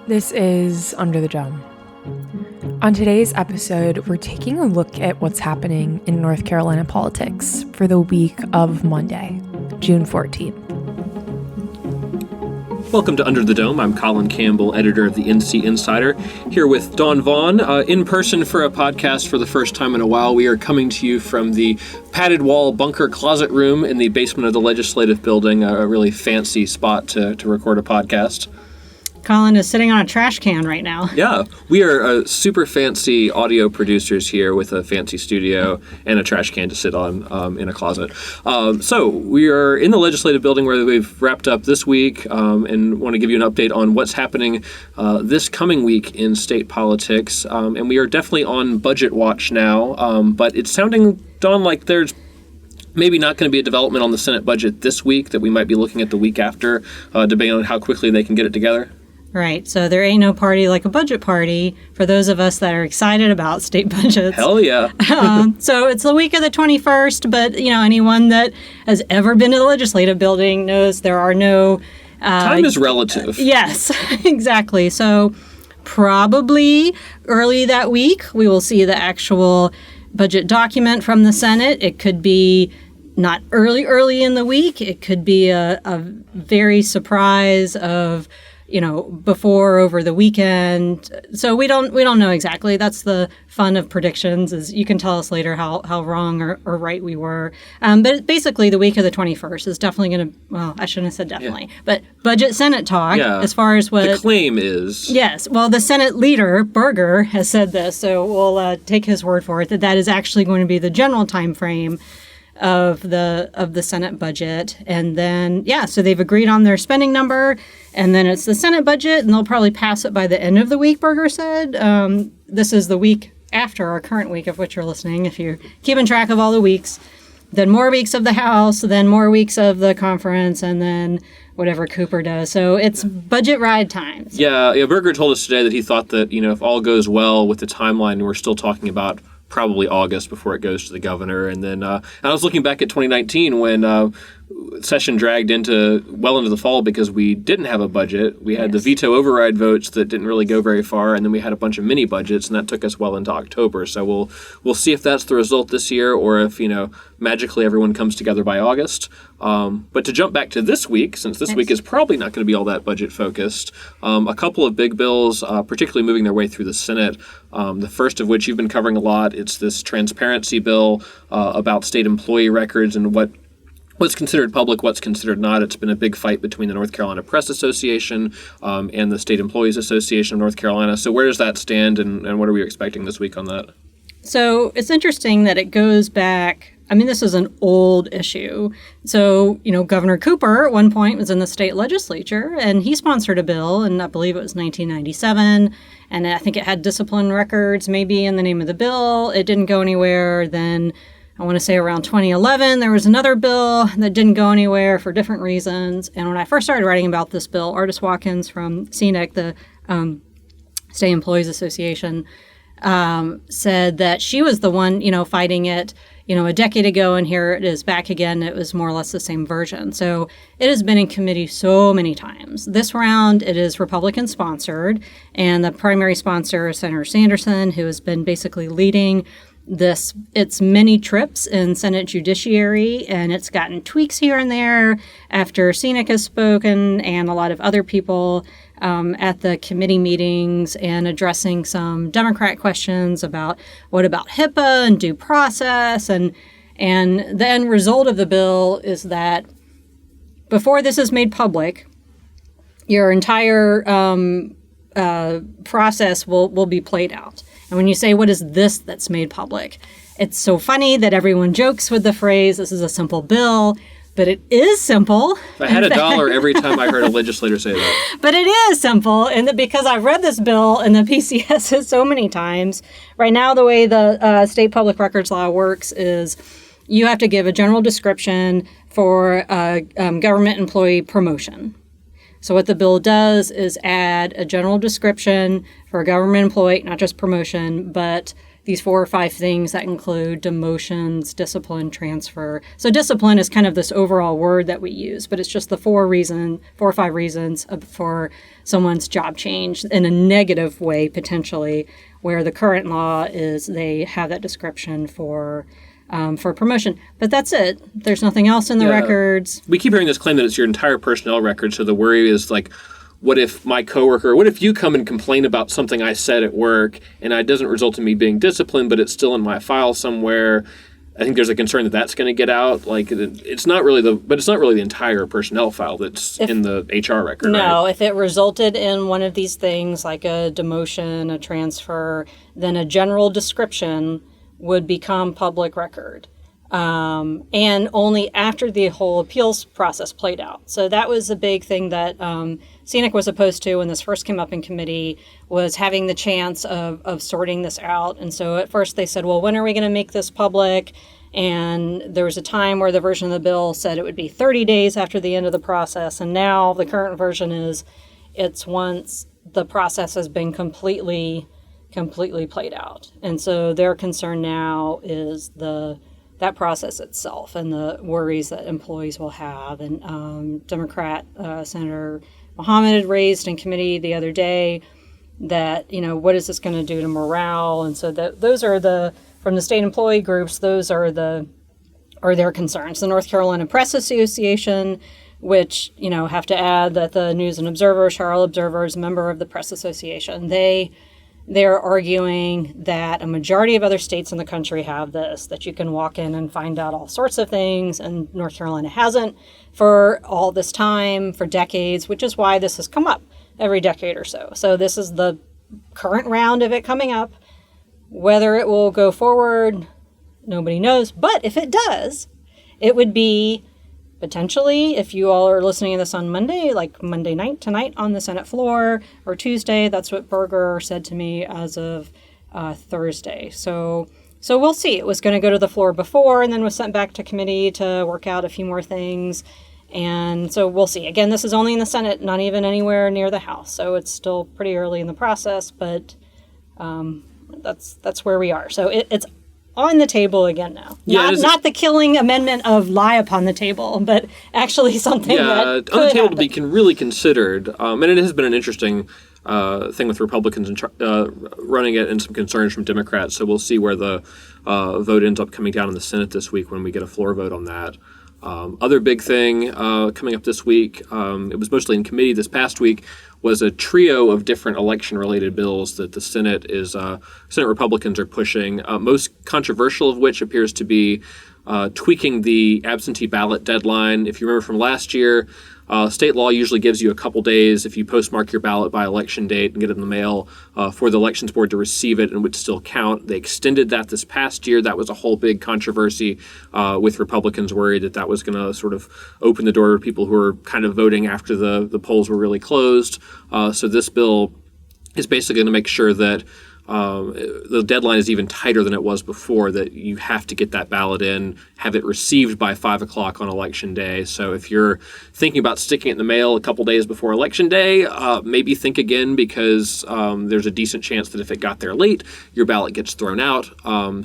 This is Under the Dome. On today's episode, we're taking a look at what's happening in North Carolina politics for the week of Monday, June 14th. Welcome to Under the Dome. I'm Colin Campbell, editor of the NC Insider, here with Dawn Vaughan, in person for a podcast for the first time in a while. We are coming to you from the padded wall bunker closet room in the basement of the Legislative Building, a really fancy spot to record a podcast. Colin is sitting on a trash can right now. Yeah, we are super fancy audio producers here with a fancy studio and a trash can to sit on in a closet. So we are in the Legislative Building where we've wrapped up this week and want to give you an update on what's happening this coming week in state politics. And we are definitely on budget watch now, but it's sounding, Dawn, like there's maybe not going to be a development on the Senate budget this week that we might be looking at the week after, depending on how quickly they can get it together. Right. So there ain't no party like a budget party for those of us that are excited about state budgets. Hell yeah. So it's the week of the 21st, but, anyone that has ever been to the Legislative Building knows there are no... Time is relative. Yes, exactly. So probably early that week, we will see the actual budget document from the Senate. It could be not early in the week. It could be a very surprise of... before or over the weekend. So we don't know exactly. That's the fun of predictions, is you can tell us later how wrong or right we were. But basically the week of the 21st is definitely going to, well, I shouldn't have said definitely, but budget Senate talk as far as what... The claim is... Yes. Well, the Senate leader, Berger, has said this, so we'll take his word for it, that is actually going to be the general time frame of the Senate budget. And then, so they've agreed on their spending number, and then it's the Senate budget, and they'll probably pass it by the end of the week, Berger said. This is the week after our current week of which you're listening, if you're keeping track of all the weeks. Then more weeks of the House, then more weeks of the conference, and then whatever Cooper does. So it's budget ride times. Yeah, Berger told us today that he thought that, if all goes well with the timeline, we're still talking about probably August before it goes to the governor. And then I was looking back at 2019 when session dragged into the fall because we didn't have a budget. We had the veto override votes that didn't really go very far, and then we had a bunch of mini budgets, and that took us well into October. So we'll see if that's the result this year, or if magically everyone comes together by August. But to jump back to this week, since this week is probably not going to be all that budget focused, a couple of big bills, particularly moving their way through the Senate. The first of which you've been covering a lot. It's this transparency bill about state employee records and what's considered public, what's considered not. It's been a big fight between the North Carolina Press Association and the State Employees Association of North Carolina. So where does that stand, and what are we expecting this week on that? So it's interesting that it goes back. This is an old issue. So, Governor Cooper at one point was in the state legislature, and he sponsored a bill, and I believe it was 1997, and I think it had discipline records maybe in the name of the bill. It didn't go anywhere. Then I want to say around 2011, there was another bill that didn't go anywhere for different reasons. And when I first started writing about this bill, Artis Watkins from CNEC, the State Employees Association, said that she was the one, fighting it, a decade ago, and here it is back again. It was more or less the same version. So it has been in committee so many times. This round, it is Republican-sponsored, and the primary sponsor is Senator Sanderson, who has been basically leading its many trips in Senate Judiciary, and it's gotten tweaks here and there after CNEC has spoken and a lot of other people at the committee meetings, and addressing some Democrat questions about what about HIPAA and due process. And the end result of the bill is that before this is made public, your entire process will be played out. And when you say, what is this that's made public? It's so funny that everyone jokes with the phrase, this is a simple bill, but it is simple. I had $1 every time I heard a legislator say that. But it is simple, and because I've read this bill in the PCS so many times. Right now, the way the state public records law works is you have to give a general description for government employee promotion. So what the bill does is add a general description for a government employee, not just promotion, but these 4 or 5 things that include demotions, discipline, transfer. So discipline is kind of this overall word that we use, but it's just the 4 or 5 reasons for someone's job change in a negative way, potentially, where the current law is they have that description for promotion. But that's it. There's nothing else in the records. We keep hearing this claim that it's your entire personnel record, so the worry is like, what if my coworker, what if you come and complain about something I said at work and it doesn't result in me being disciplined, but it's still in my file somewhere? I think there's a concern that that's going to get out. Like, it's not really the entire personnel file that's in the HR record. No, right? If it resulted in one of these things, like a demotion, a transfer, then a general description would become public record. And only after the whole appeals process played out. So that was a big thing that Scenic was opposed to when this first came up in committee, was having the chance of sorting this out. And so at first they said, well, when are we going to make this public? And there was a time where the version of the bill said it would be 30 days after the end of the process. And now the current version is it's once the process has been completely played out. And so their concern now is that process itself and the worries that employees will have. And Democrat Senator Mohammed had raised in committee the other day that, what is this going to do to morale? And so those are from the state employee groups, those are their concerns. The North Carolina Press Association, which, have to add that the News and Observer, Charlotte Observer, is a member of the Press Association. They're arguing that a majority of other states in the country have this, that you can walk in and find out all sorts of things, and North Carolina hasn't for all this time, for decades, which is why this has come up every decade or so. So this is the current round of it coming up. Whether it will go forward, nobody knows. But if it does, it would be potentially, if you all are listening to this on Monday, like Monday night, tonight on the Senate floor, or Tuesday. That's what Berger said to me as of Thursday. So we'll see. It was going to go to the floor before and then was sent back to committee to work out a few more things. And so we'll see. Again, this is only in the Senate, not even anywhere near the House. So it's still pretty early in the process, but that's where we are. So it's on the table again now. Yeah, not the killing amendment of lie upon the table, but actually something that could on the table happen. to be really considered. And it has been an interesting thing with Republicans running it and some concerns from Democrats. So we'll see where the vote ends up coming down in the Senate this week when we get a floor vote on that. Other big thing coming up this week, it was mostly in committee this past week, was a trio of different election-related bills that the Senate Republicans are pushing, most controversial of which appears to be tweaking the absentee ballot deadline. If you remember from last year, state law usually gives you a couple days if you postmark your ballot by election date and get it in the mail for the Elections Board to receive it and would still count. They extended that this past year. That was a whole big controversy with Republicans worried that was going to sort of open the door to people who were kind of voting after the polls were really closed. So this bill is basically going to make sure that the deadline is even tighter than it was before, that you have to get that ballot in, have it received by 5 o'clock on Election Day. So if you're thinking about sticking it in the mail a couple days before Election Day, maybe think again, because there's a decent chance that if it got there late, your ballot gets thrown out.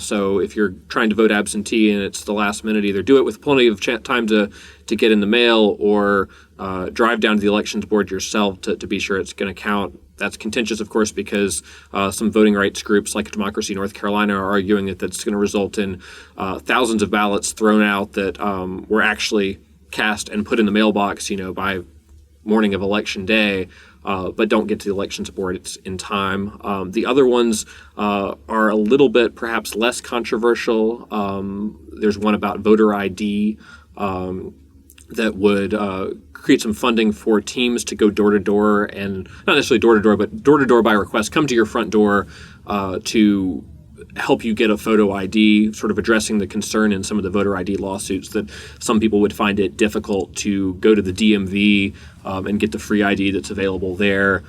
So if you're trying to vote absentee and it's the last minute, either do it with plenty of time to get in the mail or drive down to the Elections Board yourself to be sure it's going to count. That's contentious, of course, because some voting rights groups like Democracy North Carolina are arguing that that's going to result in thousands of ballots thrown out that were actually cast and put in the mailbox, by morning of Election Day, but don't get to the Elections Board in time. The other ones are a little bit perhaps less controversial. There's one about voter ID that would create some funding for teams to go door-to-door, and not necessarily door-to-door, but door-to-door by request, come to your front door to help you get a photo ID, sort of addressing the concern in some of the voter ID lawsuits that some people would find it difficult to go to the DMV and get the free ID that's available there.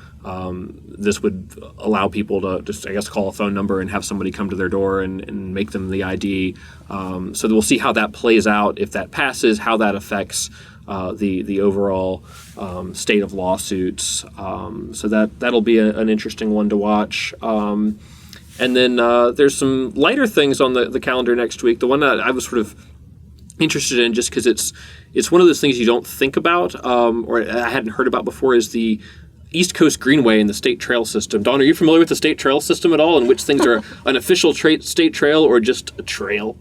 This would allow people to just, call a phone number and have somebody come to their door and make them the ID. So we'll see how that plays out, if that passes, how that affects the overall state of lawsuits. So that'll be an interesting one to watch. And then there's some lighter things on the calendar next week. The one that I was sort of interested in just because it's one of those things you don't think about or I hadn't heard about before is the East Coast Greenway and the state trail system. Dawn, are you familiar with the state trail system at all and which things are an official state trail or just a trail?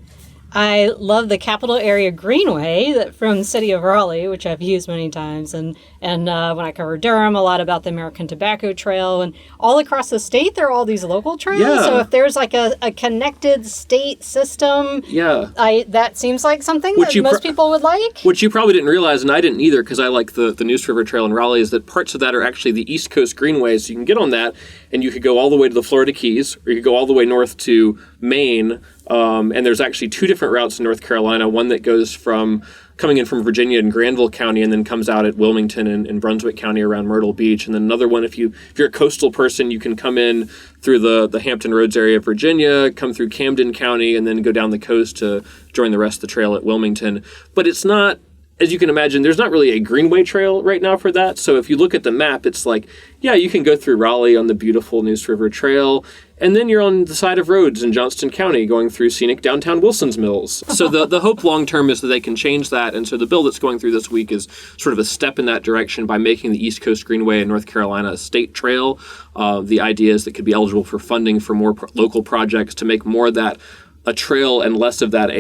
I love the Capital Area Greenway from the city of Raleigh, which I've used many times. And when I cover Durham, a lot about the American Tobacco Trail. And all across the state, there are all these local trails. Yeah. So if there's like a connected state system, that seems like something that most people would like. Which you probably didn't realize, and I didn't either, because I like the Neuse River Trail in Raleigh, is that parts of that are actually the East Coast Greenway. So you can get on that, and you could go all the way to the Florida Keys, or you could go all the way north to Maine. And there's actually two different routes in North Carolina, one that goes coming in from Virginia and Granville County and then comes out at Wilmington and Brunswick County around Myrtle Beach. And then another one, if you're a coastal person, you can come in through the Hampton Roads area of Virginia, come through Camden County, and then go down the coast to join the rest of the trail at Wilmington. But it's not, as you can imagine, there's not really a Greenway trail right now for that. So if you look at the map, it's like, yeah, you can go through Raleigh on the beautiful Neuse River Trail, and then you're on the side of roads in Johnston County going through scenic downtown Wilson's Mills. So the hope long term is that they can change that. And so the bill that's going through this week is sort of a step in that direction by making the East Coast Greenway in North Carolina a state trail. The idea is that it could be eligible for funding for more local projects to make more of that a trail and less of that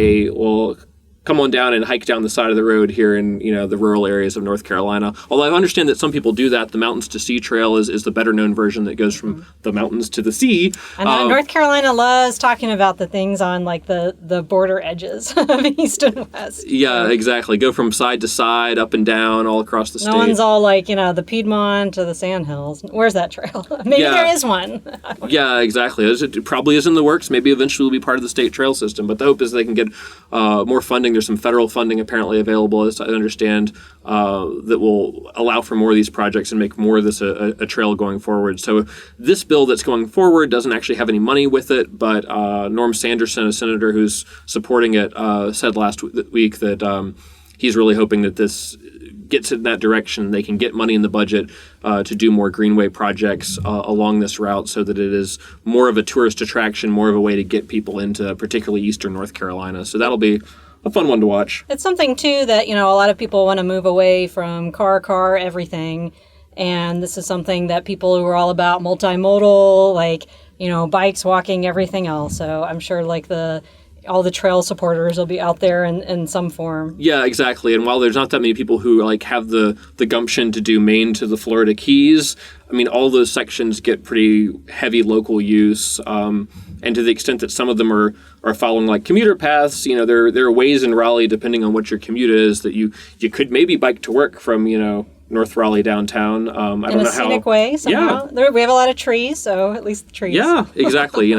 come on down and hike down the side of the road here in the rural areas of North Carolina. Although I understand that some people do that. The Mountains to Sea Trail is the better known version that goes from the mountains to the sea. I know North Carolina loves talking about the things on like the border edges of east and west. Yeah, exactly. Go from side to side, up and down, all across the state. No one's all like, the Piedmont to the Sandhills. Where's that trail? Maybe there is one. Yeah, exactly. It probably is in the works. Maybe eventually will be part of the state trail system. But the hope is they can get more funding. There's some federal funding apparently available, as I understand, that will allow for more of these projects and make more of this a trail going forward. So this bill that's going forward doesn't actually have any money with it, but Norm Sanderson, a senator who's supporting it, said last week that he's really hoping that this gets in that direction. They can get money in the budget to do more Greenway projects along this route so that it is more of a tourist attraction, more of a way to get people into particularly eastern North Carolina. So that'll be a fun one to watch. It's something, too, that, a lot of people want to move away from car, everything. And this is something that people who are all about multimodal, like, bikes, walking, everything else. So I'm sure, like, all the trail supporters will be out there in some form. Yeah, exactly. And while there's not that many people who have the gumption to do Maine to the Florida Keys, I mean, all those sections get pretty heavy local use. And to the extent that some of them are following like commuter paths, there are ways in Raleigh, depending on what your commute is, that you could maybe bike to work from, North Raleigh downtown. I don't know how. In a scenic way somehow. Yeah. We have a lot of trees, so at least the trees. Yeah, exactly.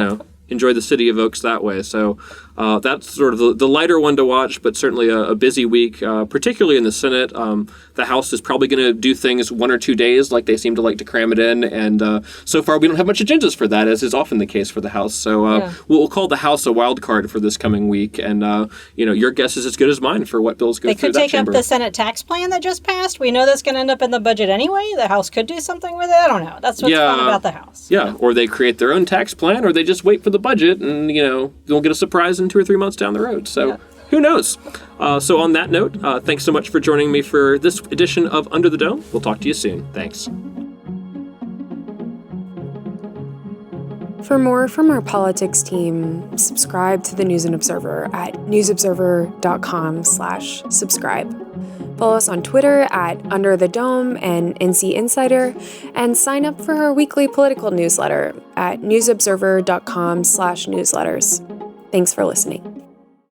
Enjoy the city of Oaks that way. So that's sort of the lighter one to watch, but certainly a busy week, particularly in the Senate. The House is probably going to do things 1 or 2 days, like they seem to like to cram it in. And so far, we don't have much agendas for that, as is often the case for the House. So we'll call the House a wild card for this coming week. And, your guess is as good as mine for what bills go through that chamber. They could take up the Senate tax plan that just passed. We know that's going to end up in the budget anyway. The House could do something with it. I don't know. That's what's fun about the House. Yeah, or they create their own tax plan, or they just wait for the budget and, they'll get a surprise in 2 or 3 months down the road. So who knows? So on that note, thanks so much for joining me for this edition of Under the Dome. We'll talk to you soon. Thanks. For more from our politics team, subscribe to the News and Observer at newsobserver.com/subscribe. Follow us on Twitter at Under the Dome and NC Insider, and sign up for our weekly political newsletter at newsobserver.com/newsletters. Thanks for listening.